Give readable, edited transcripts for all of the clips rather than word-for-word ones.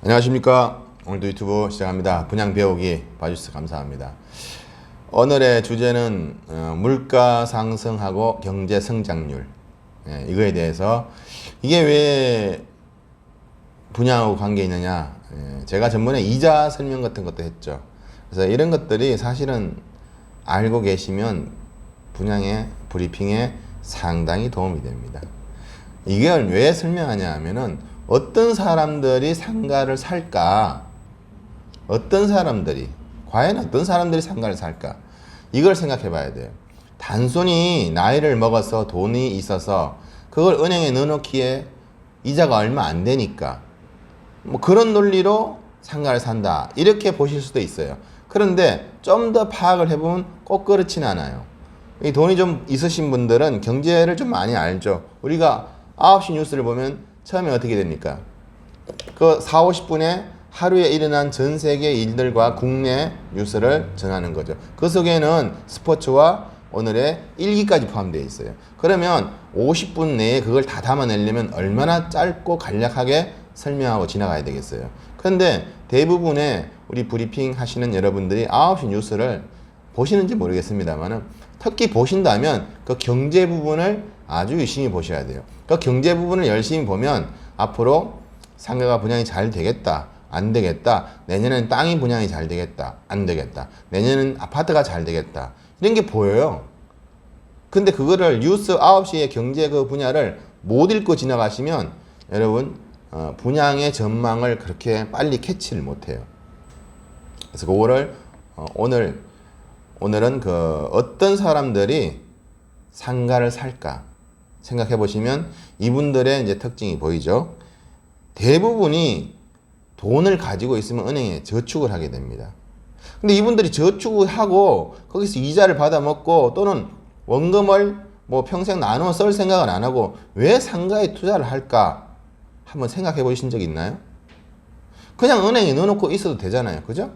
안녕하십니까. 오늘도 유튜브 시작합니다. 분양 배우기 봐주셔서 감사합니다. 오늘의 주제는 물가 상승하고 경제 성장률, 이거에 대해서 이게 왜 분양하고 관계 있느냐, 제가 전번에 이자 설명 같은 것도 했죠. 그래서 이런 것들이 사실은 알고 계시면 분양의 브리핑에 상당히 도움이 됩니다. 이걸 왜 설명하냐 하면은 어떤 사람들이 상가를 살까? 과연 어떤 사람들이 상가를 살까? 이걸 생각해 봐야 돼요. 단순히 나이를 먹어서 돈이 있어서 그걸 은행에 넣어놓기에 이자가 얼마 안 되니까 뭐 그런 논리로 상가를 산다, 이렇게 보실 수도 있어요. 그런데 좀 더 파악을 해보면 꼭 그렇진 않아요. 이 돈이 좀 있으신 분들은 경제를 좀 많이 알죠. 우리가 9시 뉴스를 보면 처음에 어떻게 됩니까? 그 4, 50분에 하루에 일어난 전 세계 일들과 국내 뉴스를 전하는 거죠. 그 속에는 스포츠와 오늘의 일기까지 포함되어 있어요. 그러면 50분 내에 그걸 다 담아내려면 얼마나 짧고 간략하게 설명하고 지나가야 되겠어요. 그런데 대부분의 우리 브리핑 하시는 여러분들이 9시 뉴스를 보시는지 모르겠습니다만 특히 보신다면 그 경제 부분을 아주 유심히 보셔야 돼요. 그 경제 부분을 열심히 보면 앞으로 상가가 분양이 잘 되겠다, 안 되겠다, 내년에는 땅이 분양이 잘 되겠다, 안 되겠다, 내년에는 아파트가 잘 되겠다, 이런 게 보여요. 근데 그거를 뉴스 9시에 경제 그 분야를 못 읽고 지나가시면 여러분 분양의 전망을 그렇게 빨리 캐치를 못해요. 그래서 그거를 오늘은 그 어떤 사람들이 상가를 살까 생각해 보시면 이분들의 이제 특징이 보이죠. 대부분이 돈을 가지고 있으면 은행에 저축을 하게 됩니다. 근데 이분들이 저축을 하고 거기서 이자를 받아 먹고 또는 원금을 뭐 평생 나눠 쓸 생각을 안 하고 왜 상가에 투자를 할까 한번 생각해 보신 적 있나요? 그냥 은행에 넣어놓고 있어도 되잖아요. 그죠?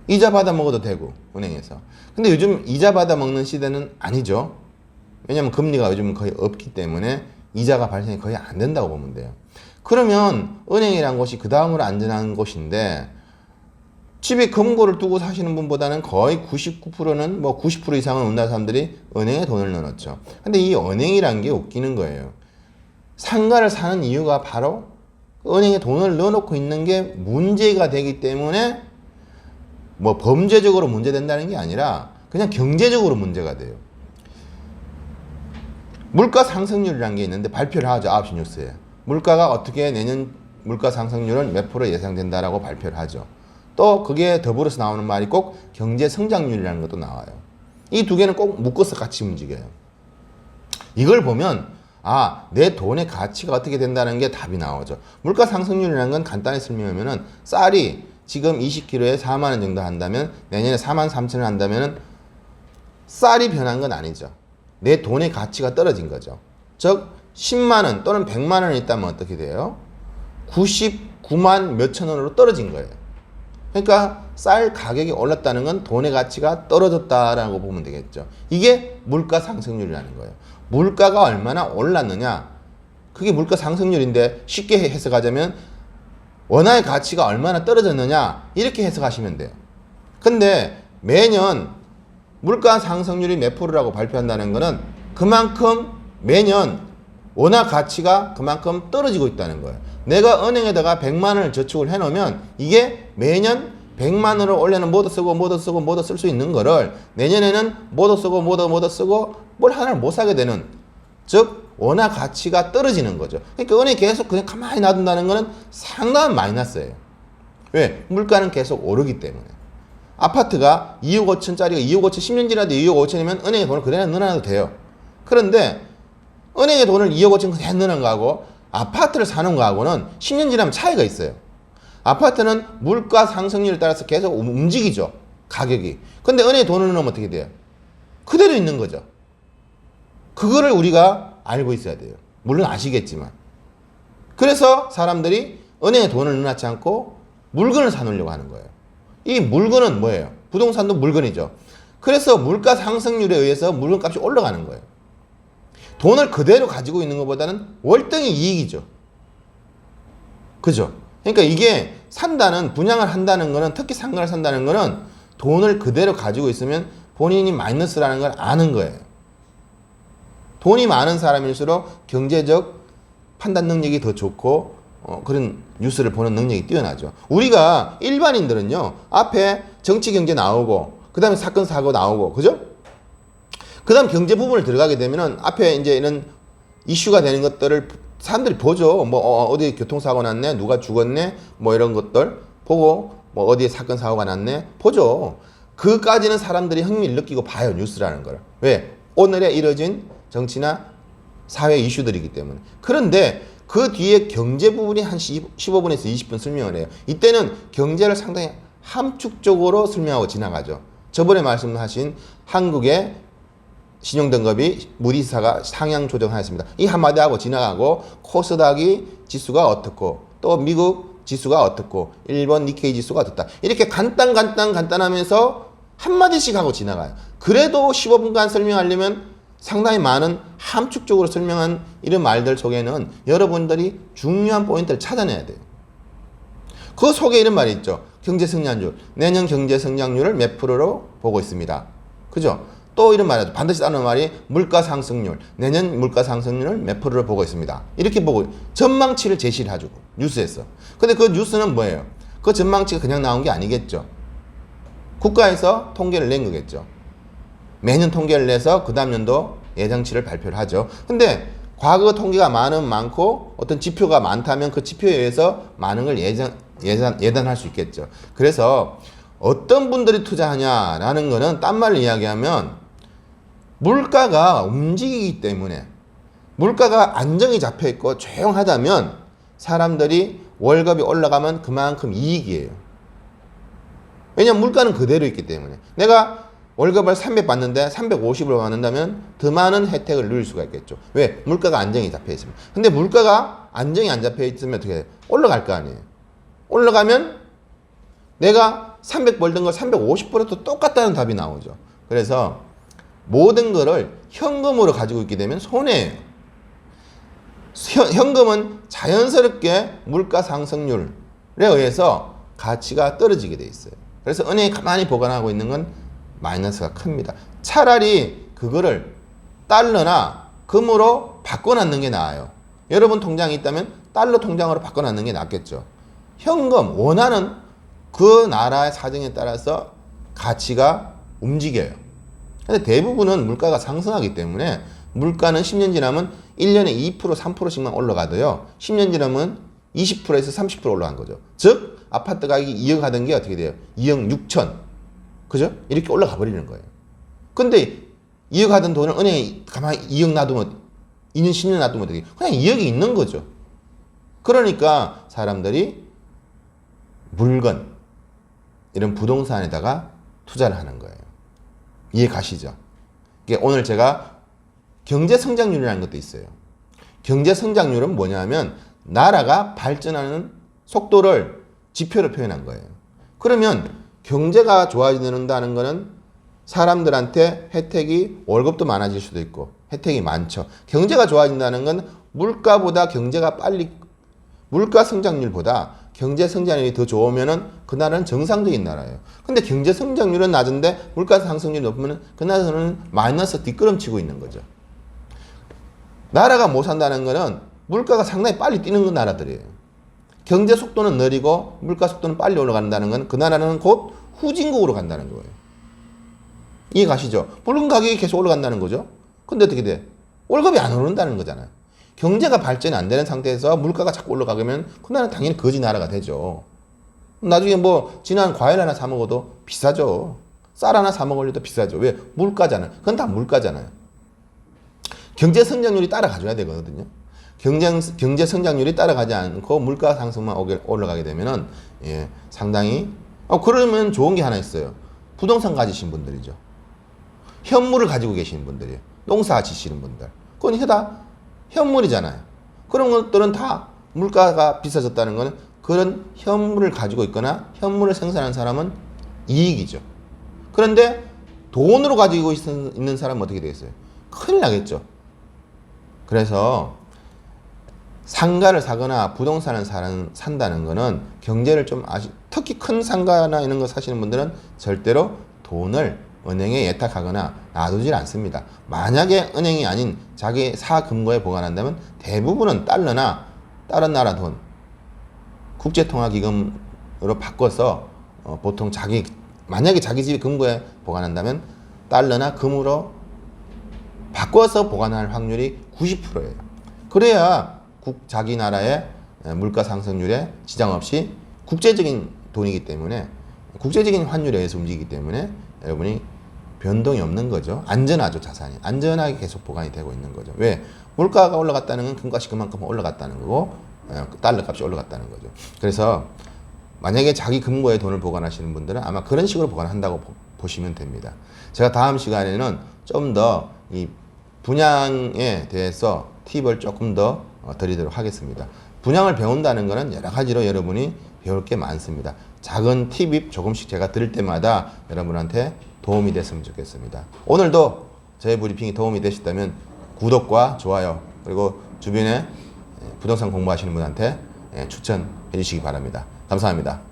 이자 받아 먹어도 되고 은행에서. 근데 요즘 이자 받아 먹는 시대는 아니죠. 왜냐면 금리가 요즘은 거의 없기 때문에 이자가 발생이 거의 안 된다고 보면 돼요. 그러면 은행이란 곳이 그 다음으로 안전한 곳인데 집에 금고를 두고 사시는 분보다는 거의 99%는 뭐 90% 이상은 우리나라 사람들이 은행에 돈을 넣어놓죠. 근데 이 은행이란 게 웃기는 거예요. 상가를 사는 이유가 바로 은행에 돈을 넣어놓고 있는 게 문제가 되기 때문에 뭐 범죄적으로 문제된다는 게 아니라 그냥 경제적으로 문제가 돼요. 물가 상승률이라는 게 있는데 발표를 하죠. 9시 뉴스에. 물가가 어떻게 내년 물가 상승률은 몇 프로 예상된다라고 발표를 하죠. 또 그게 더불어서 나오는 말이 꼭 경제 성장률이라는 것도 나와요. 이 두 개는 꼭 묶어서 같이 움직여요. 이걸 보면 내 돈의 가치가 어떻게 된다는 게 답이 나오죠. 물가 상승률이라는 건 간단히 설명하면은 쌀이 지금 20kg에 4만 원 정도 한다면 내년에 4만 3천 원 한다면 쌀이 변한 건 아니죠. 내 돈의 가치가 떨어진 거죠. 즉 10만 원 또는 100만 원이 있다면 어떻게 돼요? 99만 몇천 원으로 떨어진 거예요. 그러니까 쌀 가격이 올랐다는 건 돈의 가치가 떨어졌다라고 보면 되겠죠. 이게 물가 상승률이라는 거예요. 물가가 얼마나 올랐느냐, 그게 물가 상승률인데 쉽게 해석하자면 원화의 가치가 얼마나 떨어졌느냐 이렇게 해석하시면 돼요. 근데 매년 물가 상승률이 몇 프로라고 발표한다는 것은 그만큼 매년 원화 가치가 그만큼 떨어지고 있다는 거예요. 내가 은행에다가 100만 원을 저축을 해놓으면 이게 매년 100만 원을 올해는 뭐도 쓰고 뭐도 쓰고 뭐도 쓸 수 있는 거를 내년에는 뭐도 쓰고 뭐도 쓰고 뭘 하나를 못 사게 되는, 즉 원화 가치가 떨어지는 거죠. 그러니까 은행이 계속 그냥 가만히 놔둔다는 거는 상당한 마이너스예요. 왜? 물가는 계속 오르기 때문에. 아파트가 2억 5천짜리가 2억 5천 10년 지나도 2억 5천이면 은행에 돈을 그대로 넣어놔도 돼요. 그런데 은행에 돈을 2억 5천 그대로 넣는 거하고 아파트를 사는 거하고는 10년 지나면 차이가 있어요. 아파트는 물가 상승률에 따라서 계속 움직이죠. 가격이. 근데 은행에 돈을 넣으면 어떻게 돼요? 그대로 있는 거죠. 그거를 우리가 알고 있어야 돼요. 물론 아시겠지만. 그래서 사람들이 은행에 돈을 넣어놓지 않고 물건을 사놓으려고 하는 거예요. 이 물건은 뭐예요? 부동산도 물건이죠. 그래서 물가 상승률에 의해서 물건값이 올라가는 거예요. 돈을 그대로 가지고 있는 것보다는 월등히 이익이죠. 그죠? 그러니까 이게 산다는, 분양을 한다는 거는, 특히 상가를 산다는 거는 돈을 그대로 가지고 있으면 본인이 마이너스라는 걸 아는 거예요. 돈이 많은 사람일수록 경제적 판단 능력이 더 좋고 그런 뉴스를 보는 능력이 뛰어나죠. 우리가 일반인들은요, 앞에 정치 경제 나오고 그 다음에 사건 사고 나오고, 그죠? 그 다음 경제 부분을 들어가게 되면은 앞에 이제 이런 이슈가 되는 것들을 사람들이 보죠. 뭐 어디 교통사고 났네, 누가 죽었네, 뭐 이런 것들 보고, 뭐 어디에 사건 사고가 났네 보죠. 그까지는 사람들이 흥미를 느끼고 봐요, 뉴스라는 걸. 왜? 오늘에 이뤄진 정치나 사회 이슈들이기 때문에. 그런데 그 뒤에 경제 부분이 한 15분에서 20분 설명을 해요. 이때는 경제를 상당히 함축적으로 설명하고 지나가죠. 저번에 말씀하신 한국의 신용등급이 무디스가 상향 조정하였습니다. 이 한마디 하고 지나가고, 코스닥이 지수가 어떻고, 또 미국 지수가 어떻고, 일본 니케이 지수가 어떻다. 이렇게 간단하면서 한마디씩 하고 지나가요. 그래도 15분간 설명하려면 상당히 많은 함축적으로 설명한 이런 말들 속에는 여러분들이 중요한 포인트를 찾아내야 돼요. 그 속에 이런 말이 있죠. 경제 성장률. 내년 경제 성장률을 몇 프로로 보고 있습니다. 그죠? 또 이런 말이죠. 반드시 따르는 말이 물가 상승률. 내년 물가 상승률을 몇 프로를 보고 있습니다. 이렇게 보고 전망치를 제시를 해주고 뉴스에서. 근데 그 뉴스는 뭐예요? 그 전망치가 그냥 나온 게 아니겠죠. 국가에서 통계를 낸 거겠죠. 매년 통계를 내서 그 다음 연도 예상치를 발표를 하죠. 근데 과거 통계가 많고 어떤 지표가 많다면 그 지표에 의해서 많은 걸 예단할 수 있겠죠. 그래서 어떤 분들이 투자하냐라는 거는 딴 말로 이야기하면 물가가 움직이기 때문에, 물가가 안정이 잡혀 있고 조용하다면 사람들이 월급이 올라가면 그만큼 이익이에요. 왜냐면 물가는 그대로 있기 때문에. 내가 월급을 300 받는데 350으로 받는다면 더 많은 혜택을 누릴 수가 있겠죠. 왜? 물가가 안정이 잡혀 있으면. 근데 물가가 안정이 안 잡혀 있으면 어떻게 해요? 올라갈 거 아니에요. 올라가면 내가 300 벌던 걸 350벌어도 똑같다는 답이 나오죠. 그래서 모든 거를 현금으로 가지고 있게 되면 손해예요. 현금은 자연스럽게 물가 상승률에 의해서 가치가 떨어지게 돼 있어요. 그래서 은행에 가만히 보관하고 있는 건 마이너스가 큽니다. 차라리 그거를 달러나 금으로 바꿔놨는 게 나아요. 여러분 통장이 있다면 달러 통장으로 바꿔놨는 게 낫겠죠. 현금, 원화는 그 나라의 사정에 따라서 가치가 움직여요. 근데 대부분은 물가가 상승하기 때문에 물가는 10년 지나면 1년에 2%, 3%씩만 올라가도요. 10년 지나면 20%에서 30% 올라간 거죠. 즉, 아파트 가격이 2억 하던 게 어떻게 돼요? 2억 6천. 그죠? 이렇게 올라가 버리는 거예요. 근데 2억 하던 돈을 은행에 가만히 2억 놔두면, 2년, 10년 놔두면 어떻게 돼요? 그냥 2억이 있는 거죠. 그러니까 사람들이 물건, 이런 부동산에다가 투자를 하는 거예요. 이해 가시죠? 오늘 제가 경제 성장률이라는 것도 있어요. 경제 성장률은 뭐냐면 나라가 발전하는 속도를 지표로 표현한 거예요. 그러면 경제가 좋아진다는 거는 사람들한테 혜택이, 월급도 많아질 수도 있고 혜택이 많죠. 경제가 좋아진다는 건 물가 성장률보다 경제 성장률이 더 좋으면은 그 나라는 정상적인 나라예요. 근데 경제 성장률은 낮은데 물가 상승률이 높으면 그 나라는 마이너스 뒷걸음치고 있는 거죠. 나라가 못 산다는 거는 물가가 상당히 빨리 뛰는 나라들이에요. 경제 속도는 느리고 물가 속도는 빨리 올라간다는 건 그 나라는 곧 후진국으로 간다는 거예요. 이해 가시죠? 물건 가격이 계속 올라간다는 거죠. 근데 어떻게 돼? 월급이 안 오른다는 거잖아요. 경제가 발전이 안 되는 상태에서 물가가 자꾸 올라가면 그 나라는 당연히 거지 나라가 되죠. 나중에 뭐 진한 과일 하나 사 먹어도 비싸죠. 쌀 하나 사 먹으려도 비싸죠. 왜? 물가잖아요. 그건 다 물가잖아요. 경제 성장률이 따라가줘야 되거든요. 경제 성장률이 따라가지 않고 물가 상승만 올라가게 되면은 상당히 그러면 좋은 게 하나 있어요. 부동산 가지신 분들이죠. 현물을 가지고 계시는 분들이에요. 농사 지시는 분들. 그건 다 현물이잖아요. 그런 것들은 다 물가가 비싸졌다는 거는 그런 현물을 가지고 있거나 현물을 생산하는 사람은 이익이죠. 그런데 돈으로 가지고 있는 사람은 어떻게 되겠어요? 큰일 나겠죠. 그래서 상가를 사거나 부동산을 산다는 거는 경제를 좀 특히 큰 상가나 이런 거 사시는 분들은 절대로 돈을 은행에 예탁하거나 놔두질 않습니다. 만약에 은행이 아닌 자기 사금고에 보관한다면 대부분은 달러나 다른 나라 돈, 국제통화기금으로 바꿔서 보통 만약에 자기 집 금고에 보관한다면 달러나 금으로 바꿔서 보관할 확률이 90%예요. 그래야 자기 나라의 물가 상승률에 지장 없이 국제적인 돈이기 때문에 국제적인 환율에 의해서 움직이기 때문에 여러분이 변동이 없는 거죠. 안전하죠. 자산이. 안전하게 계속 보관이 되고 있는 거죠. 왜? 물가가 올라갔다는 건 금값이 그만큼 올라갔다는 거고 달러 값이 올라갔다는 거죠. 그래서 만약에 자기 금고에 돈을 보관하시는 분들은 아마 그런 식으로 보관한다고 보시면 됩니다. 제가 다음 시간에는 좀 더 이 분양에 대해서 팁을 조금 더 드리도록 하겠습니다. 분양을 배운다는 것은 여러 가지로 여러분이 배울 게 많습니다. 작은 팁이 조금씩 제가 드릴 때마다 여러분한테 도움이 됐으면 좋겠습니다. 오늘도 저의 브리핑이 도움이 되셨다면 구독과 좋아요 그리고 주변에 부동산 공부하시는 분한테 추천해 주시기 바랍니다. 감사합니다.